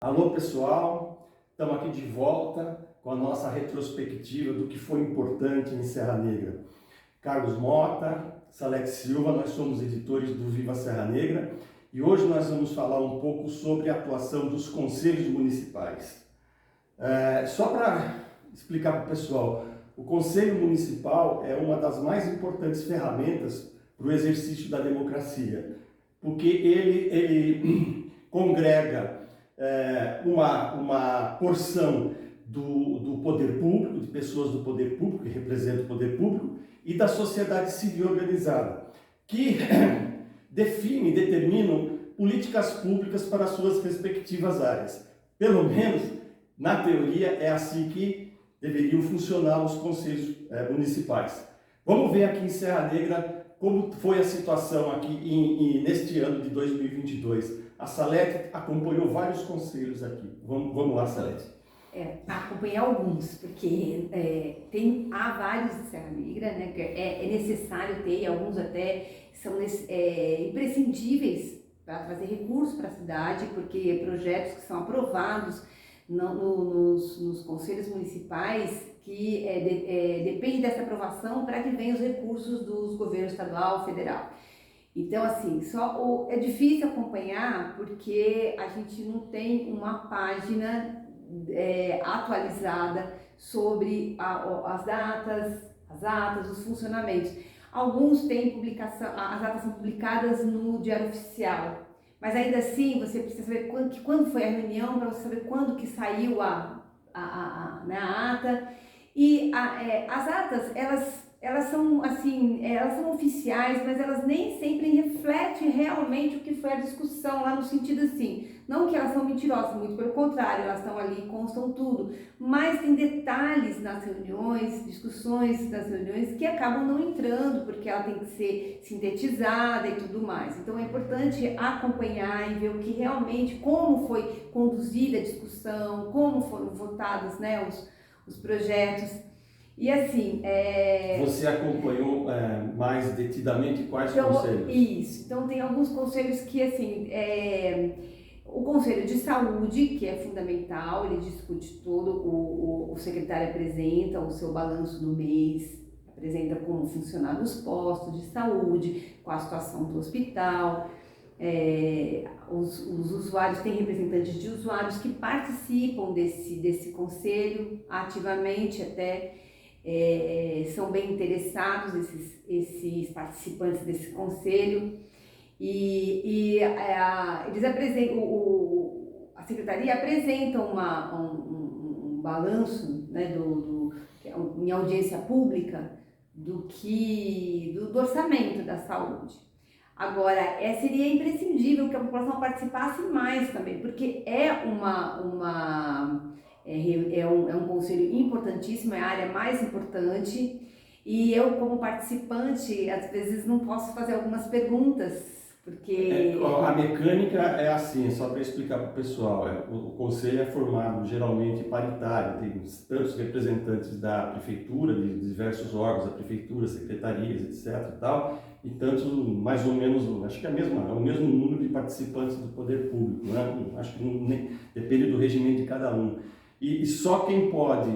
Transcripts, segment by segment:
Alô pessoal, estamos aqui de volta com a nossa retrospectiva do que foi importante em Serra Negra. Carlos Mota, Salete Silva, nós somos editores do Viva Serra Negra e hoje nós vamos falar um pouco sobre a atuação dos conselhos municipais. Só para explicar para o pessoal, o Conselho Municipal é uma das mais importantes ferramentas para o exercício da democracia, porque ele congrega uma porção do poder público, de pessoas do poder público, que representam o poder público, e da sociedade civil organizada, que determinam políticas públicas para as suas respectivas áreas. Pelo menos, na teoria, é assim que deveriam funcionar os conselhos municipais. Vamos ver aqui em Serra Negra como foi a situação aqui neste ano de 2022. A Salete acompanhou vários conselhos aqui. Vamos lá, Salete. Acompanhei alguns, porque há vários de Serra Negra, né, que é necessário ter, e alguns até são imprescindíveis para trazer recursos para a cidade, porque projetos que são aprovados nos conselhos municipais, que depende dessa aprovação para que venham os recursos dos governos estadual, federal. Então, assim, é difícil acompanhar porque a gente não tem uma página atualizada sobre as atas, os funcionamentos. Alguns têm publicação, as atas são publicadas no Diário Oficial, mas ainda assim você precisa saber quando foi a reunião, para você saber quando que saiu a ata. E as atas, elas são assim, elas são oficiais, mas elas nem sempre refletem realmente o que foi a discussão lá, no sentido assim, não que elas são mentirosas, muito pelo contrário, elas estão ali, constam tudo, mas tem detalhes nas reuniões, discussões das reuniões que acabam não entrando, porque ela tem que ser sintetizada e tudo mais. Então é importante acompanhar e ver o que realmente, como foi conduzida a discussão, como foram votados, né, os projetos. E assim... Você acompanhou mais detidamente quais conselhos? Isso. Então tem alguns conselhos que, assim, o Conselho de Saúde, que é fundamental, ele discute todo, o secretário apresenta o seu balanço do mês, apresenta como funcionaram os postos de saúde, qual a situação do hospital. Os usuários, tem representantes de usuários que participam desse conselho ativamente, até são bem interessados esses participantes desse conselho, e eles apresentam, a secretaria apresenta um balanço, né, em audiência pública do orçamento da saúde. Agora, seria imprescindível que a população participasse mais também, porque é um conselho importantíssimo, é a área mais importante, e eu, como participante, às vezes não posso fazer algumas perguntas, porque... A mecânica é assim, só para explicar para o pessoal, o conselho é formado geralmente paritário, tem tantos representantes da prefeitura, de diversos órgãos da prefeitura, secretarias, etc. e tal, e tantos, mais ou menos, acho que é o mesmo número de participantes do poder público, né? Acho que depende do regimento de cada um. E só quem pode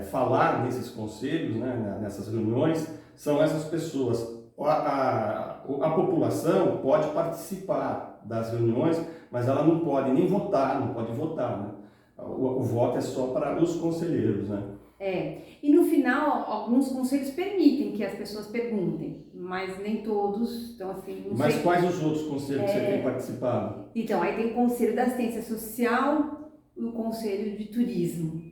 falar nesses conselhos, né, nessas reuniões, são essas pessoas. A população pode participar das reuniões, mas ela não pode nem votar, não pode votar, né? O voto é só para os conselheiros, né? E no final, alguns conselhos permitem que as pessoas perguntem, mas nem todos, então assim... Mas quais os outros conselhos que você tem participado? Então, aí tem o Conselho da Assistência Social e o Conselho de Turismo,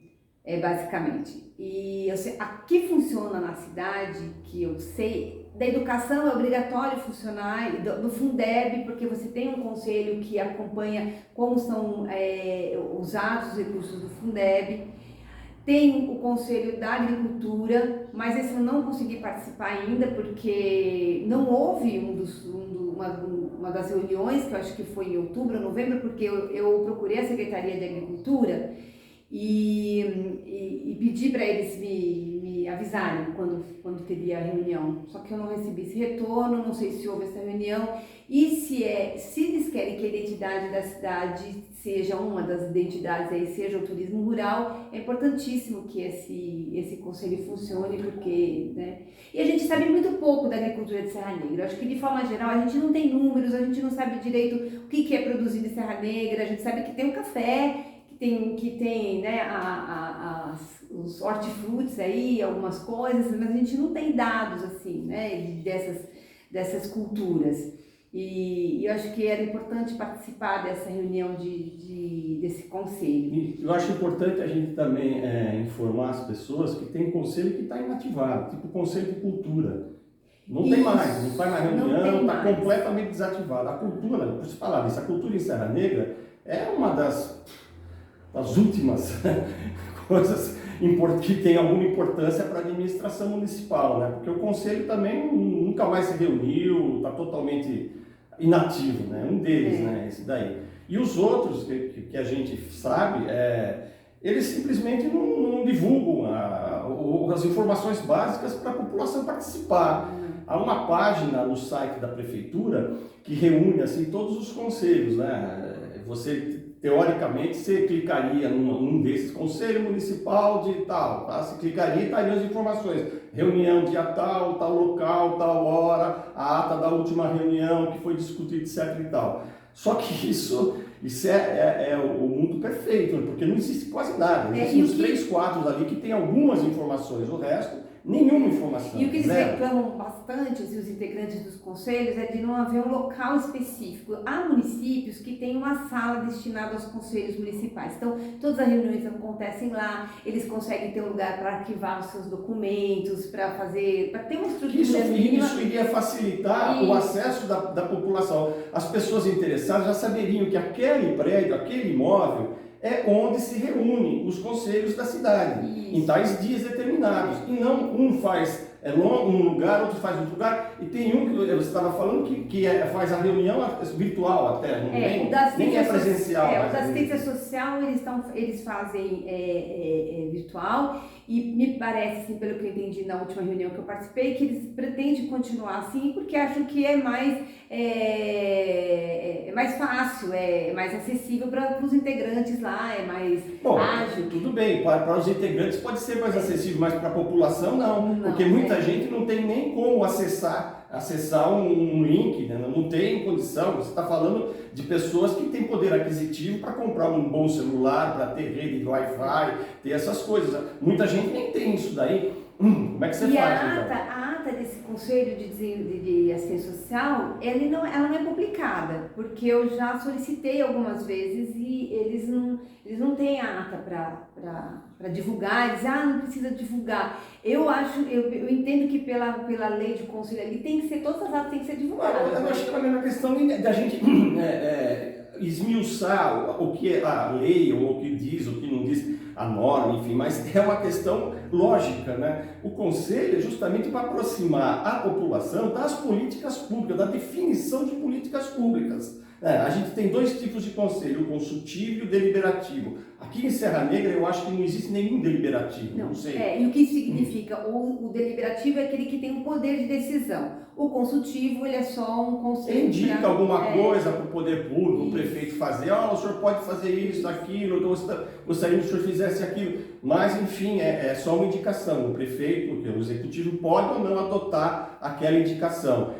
basicamente. E aqui funciona na cidade, que eu sei, da educação é obrigatório funcionar, do Fundeb, porque você tem um conselho que acompanha como são usados os recursos do Fundeb. Tem o Conselho da Agricultura, mas esse eu não consegui participar ainda, porque não houve uma das reuniões, que eu acho que foi em outubro ou novembro, porque eu procurei a Secretaria de Agricultura e pedi para eles me avisarem quando teria a reunião. Só que eu não recebi esse retorno, não sei se houve essa reunião. E se eles querem que a identidade da cidade seja uma das identidades aí, seja o turismo rural, é importantíssimo que esse conselho funcione, porque, né? E a gente sabe muito pouco da agricultura de Serra Negra. Eu acho que, de forma geral, a gente não tem números, a gente não sabe direito o que é produzido em Serra Negra, a gente sabe que tem o café, que tem né, os hortifrutis aí, algumas coisas, mas a gente não tem dados, assim, né, dessas culturas. E eu acho que era importante participar dessa reunião desse conselho. E eu acho importante a gente também informar as pessoas que tem conselho que está inativado, tipo o Conselho de Cultura. Não tem mais, não faz mais reunião, está completamente desativado. A cultura, por se falar disso, a cultura em Serra Negra é uma das últimas coisas que tem alguma importância para a administração municipal, né? Porque o conselho também nunca mais se reuniu, está totalmente inativo, né? Um deles, né? Esse daí. E os outros que a gente sabe, eles simplesmente não divulgam as informações básicas para a população participar. Há uma página no site da prefeitura que reúne assim todos os conselhos, né? Teoricamente, você clicaria num desses, Conselho Municipal de tal, tá? Você clicaria e estaria as informações. Reunião dia tal, tal local, tal hora, a ata da última reunião que foi discutida, etc e tal. Só que isso é o mundo perfeito, né? Porque não existe quase nada. Existem uns 3, 4 ali que tem algumas informações, o resto, nenhuma informação. E o que eles reclamam bastante, os integrantes dos conselhos, é de não haver um local específico. Há municípios que têm uma sala destinada aos conselhos municipais. Então, todas as reuniões acontecem lá, eles conseguem ter um lugar para arquivar os seus documentos, para ter uma estrutura. Isso iria facilitar o acesso da população. As pessoas interessadas já saberiam que aquele prédio, aquele imóvel, é onde se reúnem os conselhos da cidade, em tais dias determinados. E não um faz um lugar, outro faz outro lugar. E tem um que você estava falando que faz a reunião virtual até, nem é presencial. O da assistência social eles fazem virtual, e me parece, assim, pelo que eu entendi na última reunião que eu participei, que eles pretendem continuar assim, porque acham que é mais fácil, é mais acessível para os integrantes lá, é mais ágil. Tudo bem, para os integrantes pode ser mais acessível, mas para a população não, porque muita gente não tem nem como acessar um link, né? Não tem condição. Você está falando de pessoas que têm poder aquisitivo para comprar um bom celular, para ter rede de Wi-Fi, ter essas coisas. Muita gente nem tem isso daí. Como é que você faz? A ata desse Conselho de Assistência Social, ela não é publicada, porque eu já solicitei algumas vezes e eles não têm a ata para divulgar, eles não precisa divulgar. Eu entendo que pela lei de conselho ali todas as atas têm que ser divulgadas. Eu acho que também é uma questão da gente esmiuçar o que é a lei, ou o que diz, o que não diz, a norma, enfim, mas é uma questão lógica, né? O conselho é justamente para aproximar a população das políticas públicas, da definição de políticas públicas. A gente tem 2 tipos de conselho, o consultivo e o deliberativo. Aqui em Serra Negra eu acho que não existe nenhum deliberativo, não sei. E o que significa? O deliberativo é aquele que tem um poder de decisão. O consultivo, ele é só um conselho. Indica alguma coisa para o poder público, o prefeito fazer, o senhor pode fazer isso, aquilo, eu gostaria que o senhor fizesse aquilo. Mas, enfim, é só uma indicação. O prefeito, o executivo pode ou não adotar aquela indicação.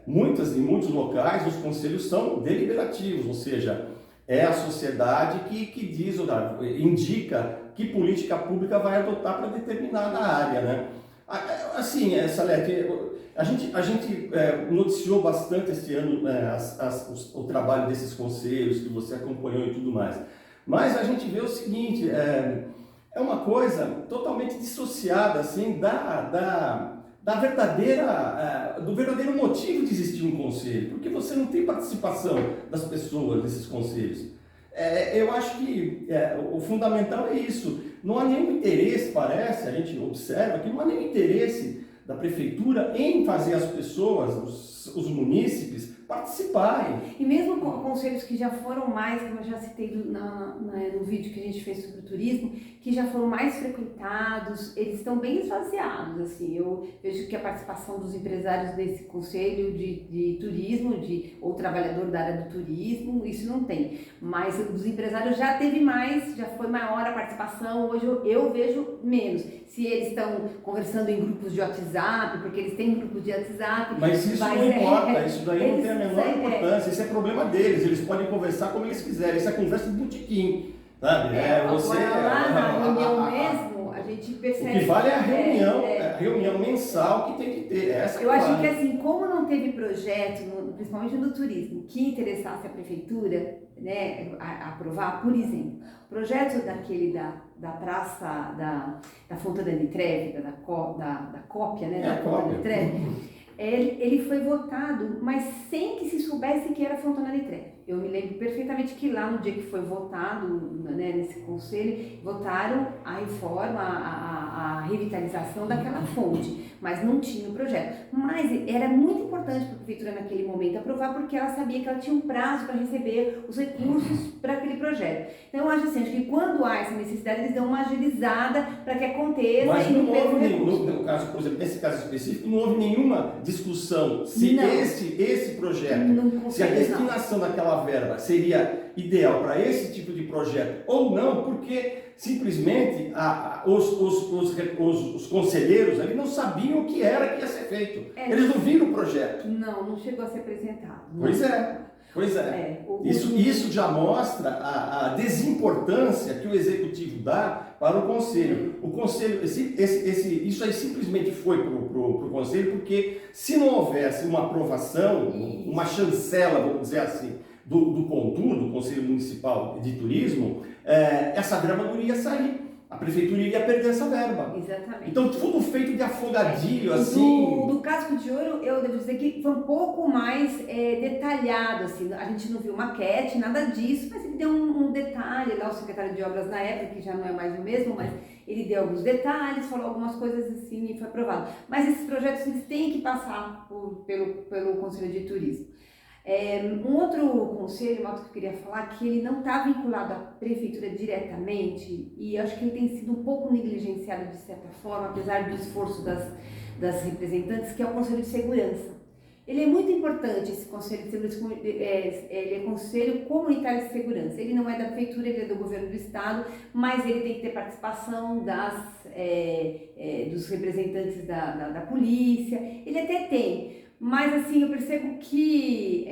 Em muitos locais, os conselhos são deliberativos, ou seja, é a sociedade que diz, indica que política pública vai adotar para determinada área, né? Assim, Salete, a gente noticiou bastante este ano o trabalho desses conselhos que você acompanhou e tudo mais, mas a gente vê o seguinte, é uma coisa totalmente dissociada assim, do verdadeiro motivo de existir um conselho, porque você não tem participação das pessoas nesses conselhos. Eu acho que o fundamental é isso. Não há nenhum interesse, a gente observa que não há nenhum interesse da prefeitura em fazer as pessoas, os os munícipes participarem. E mesmo conselhos que já foram mais, como eu já citei no vídeo que a gente fez sobre o turismo, que já foram mais frequentados, eles estão bem esvaziados, assim. Eu vejo que a participação dos empresários desse conselho de turismo, ou trabalhador da área do turismo, isso não tem. Mas os empresários já teve mais, já foi maior a participação, hoje eu vejo menos. Se eles estão conversando em grupos de WhatsApp, porque eles têm grupos de WhatsApp. Mas isso não importa, isso daí não tem a menor importância, isso é problema deles, eles podem conversar como eles quiserem, isso é conversa de botequim, sabe? Lá na reunião mesmo, a gente percebe... O que vale é a reunião mensal que tem que ter, eu acho que assim, como não teve projeto, principalmente no turismo, que interessasse a prefeitura, né, a aprovar, por exemplo, o projeto daquele da praça da Fontana de Trevi, da cópia, né, da Fontana de Trevi, ele foi votado, mas sem que se soubesse que era Fontana de Trevi. Eu me lembro perfeitamente que lá no dia que foi votado, né, nesse conselho, votaram a reforma, a revitalização daquela fonte, mas não tinha o projeto. Mas era muito importante para a prefeitura naquele momento aprovar, porque ela sabia que ela tinha um prazo para receber os recursos para aquele projeto. Então eu acho assim, que quando há essa necessidade, eles dão uma agilizada para que aconteça. Mas não houve no caso, por exemplo, nesse caso específico, não houve nenhuma discussão se esse projeto, se a destinação daquela verba seria ideal para esse tipo de projeto ou não, porque simplesmente os conselheiros ali não sabiam o que era que ia ser feito. Eles não viram o projeto. Não chegou a ser apresentado. Pois é. Isso já mostra a desimportância que o executivo dá para o conselho. O conselho, isso aí simplesmente foi para o conselho, porque se não houvesse uma aprovação, uma chancela, vamos dizer assim, do CONTUR, do Conselho Municipal de Turismo, essa verba não iria sair. A prefeitura iria perder essa verba. Exatamente. Então, tudo feito de afogadilho, assim... Do Casco de Ouro, eu devo dizer que foi um pouco mais detalhado, assim. A gente não viu maquete, nada disso, mas ele deu um detalhe lá, o secretário de Obras na época, que já não é mais o mesmo, mas ele deu alguns detalhes, falou algumas coisas assim e foi aprovado. Mas esses projetos, eles têm que passar pelo Conselho de Turismo. Um outro conselho, Malta, que eu queria falar, que ele não está vinculado à prefeitura diretamente e acho que ele tem sido um pouco negligenciado de certa forma, apesar do esforço das representantes, que é o Conselho de Segurança. Ele é muito importante, esse Conselho de Segurança, ele é Conselho Comunitário de Segurança. Ele não é da prefeitura, ele é do governo do estado, mas ele tem que ter participação dos representantes da polícia, ele até tem. Mas assim, eu percebo que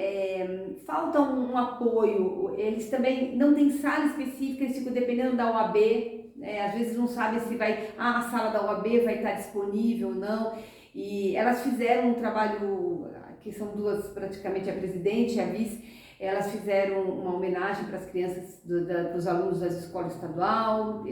falta um apoio, eles também não têm sala específica, eles ficam dependendo da OAB, às vezes não sabem se a sala da OAB vai estar disponível ou não, e elas fizeram um trabalho, que são duas, praticamente a presidente e a vice, elas fizeram uma homenagem para as crianças, para os alunos das escolas estadual,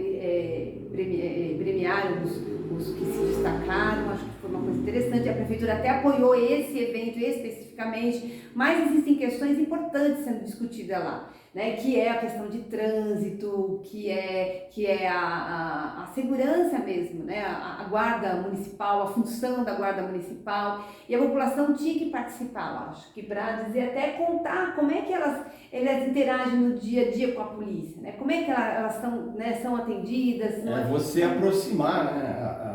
premiaram os que se destacaram, acho que foi uma coisa interessante. A prefeitura até apoiou esse evento especificamente, mas existem questões importantes sendo discutidas lá, né? Que é a questão de trânsito, que é a segurança mesmo, né? A guarda municipal, a função da guarda municipal, e a população tinha que participar, eu acho, que para dizer, até contar como é que elas interagem no dia a dia com a polícia, né? Como é que elas são atendidas. Você aproximar, né,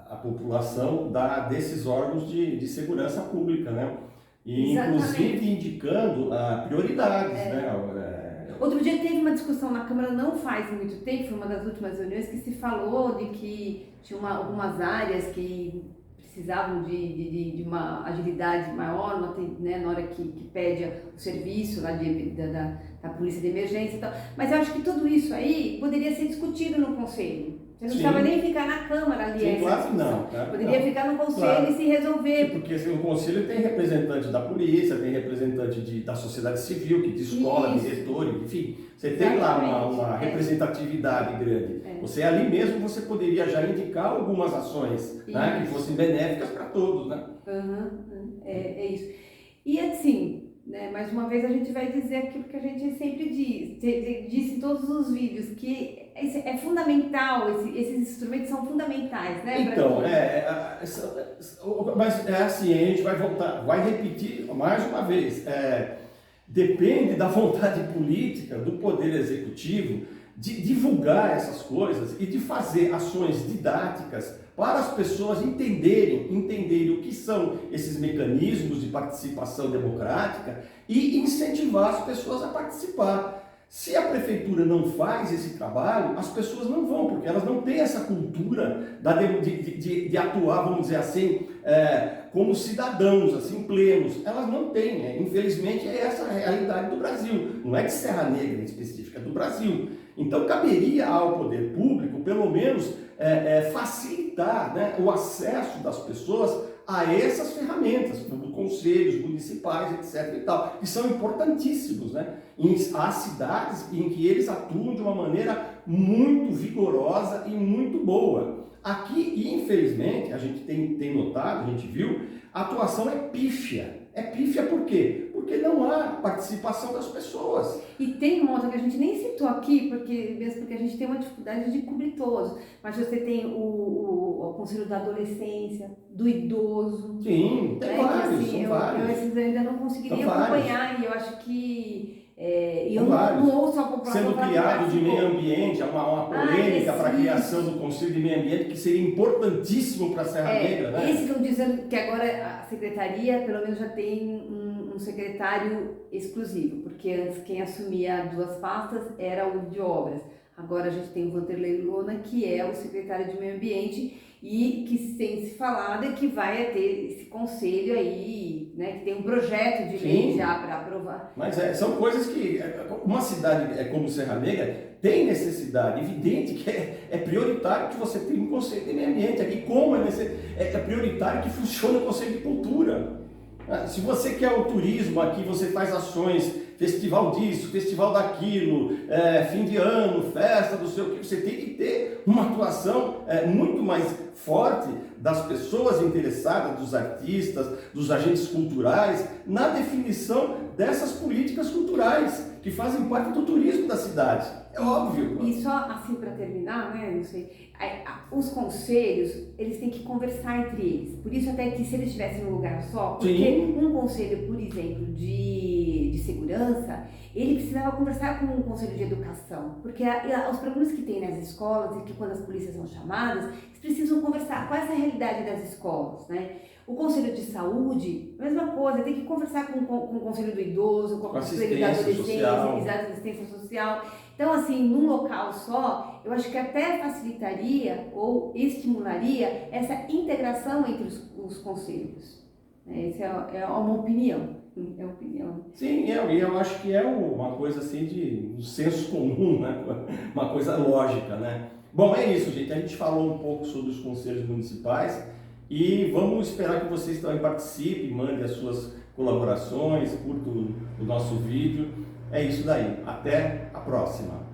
a população desses órgãos de segurança pública, né? E inclusive indicando prioridades, né? Outro dia teve uma discussão na Câmara, não faz muito tempo, foi uma das últimas reuniões, que se falou de que tinha algumas áreas que precisavam de uma agilidade maior, né, na hora que pede o serviço lá da polícia de emergência e tal. Mas eu acho que tudo isso aí poderia ser discutido no Conselho. Você não precisava nem ficar na Câmara ali. Sim, claro que não. Poderia ficar no Conselho e se resolver. Porque assim, o Conselho tem representante da polícia, tem representante da sociedade civil, de escola, diretor, enfim. Você tem lá uma representatividade grande. Você ali mesmo, você poderia já indicar algumas ações, né, que fossem benéficas para todos, né? É isso. E assim, né, mais uma vez a gente vai dizer aquilo que a gente sempre disse em todos os vídeos, que é fundamental, esses instrumentos são fundamentais, né? Então, mas é assim, a gente vai voltar, vai repetir mais uma vez, depende da vontade política do Poder Executivo de divulgar essas coisas e de fazer ações didáticas para as pessoas entenderem o que são esses mecanismos de participação democrática e incentivar as pessoas a participar. Se a prefeitura não faz esse trabalho, as pessoas não vão, porque elas não têm essa cultura de atuar, vamos dizer assim, como cidadãos, assim, plenos. Elas não têm, infelizmente é essa a realidade do Brasil, não é de Serra Negra em específico, é do Brasil. Então caberia ao poder público, pelo menos, facilitar, né, o acesso das pessoas a essas ferramentas, como conselhos municipais, etc. e tal, que são importantíssimos, né? Há cidades em que eles atuam de uma maneira muito vigorosa e muito boa. Aqui, infelizmente, a gente tem notado, a gente viu, a atuação é pífia. É pífia por quê? Porque não há participação das pessoas. E tem uma outra que a gente nem citou aqui, mesmo porque a gente tem uma dificuldade de cobrir todos. Mas você tem o Conselho da Adolescência, do Idoso. Sim, tem vários, assim, são vários. Eu esses ainda não conseguiria acompanhar, e eu acho que... eu não ouço a população... Sendo criado de meio ambiente, há uma polêmica para a criação do Conselho de Meio Ambiente, que seria importantíssimo para a Serra Negra, né? Esse estão dizendo que agora a Secretaria, pelo menos, já tem um secretário exclusivo, porque antes quem assumia duas pastas era o de obras. Agora a gente tem o Vanderlei Lona, que é o secretário de Meio Ambiente, e que tem se falado é que vai ter esse conselho aí, né, que tem um projeto de lei já para aprovar. Mas são coisas que uma cidade como Serra Negra tem necessidade, evidente que é prioritário que você tenha um conselho de meio ambiente. Aqui como é prioritário que funcione o conselho de cultura. Se você quer o turismo aqui, você faz ações, festival disso, festival daquilo, fim de ano, festa, não sei o que, você tem que ter uma atuação muito mais forte das pessoas interessadas, dos artistas, dos agentes culturais, na definição dessas políticas culturais que fazem parte do turismo da cidade. É óbvio. E só assim para terminar, né, não sei, os conselhos, eles têm que conversar entre eles. Por isso até que se eles estivessem num lugar só, porque um conselho, por exemplo, de segurança, ele precisava conversar com um conselho de educação, porque os problemas que tem nas escolas e que quando as polícias são chamadas, eles precisam conversar com essa realidade das escolas, né? O Conselho de Saúde, mesma coisa, tem que conversar com o Conselho do Idoso, com o Conselho da Adolescência, assistência social. Então, assim, num local só, eu acho que até facilitaria ou estimularia essa integração entre os conselhos. Essa é uma opinião. É opinião. Sim, eu acho que é uma coisa assim de um senso comum, né? Uma coisa lógica, né? Bom, é isso, gente. A gente falou um pouco sobre os conselhos municipais e vamos esperar que vocês também participem, mandem as suas colaborações, curtam o nosso vídeo. É isso daí. Até a próxima.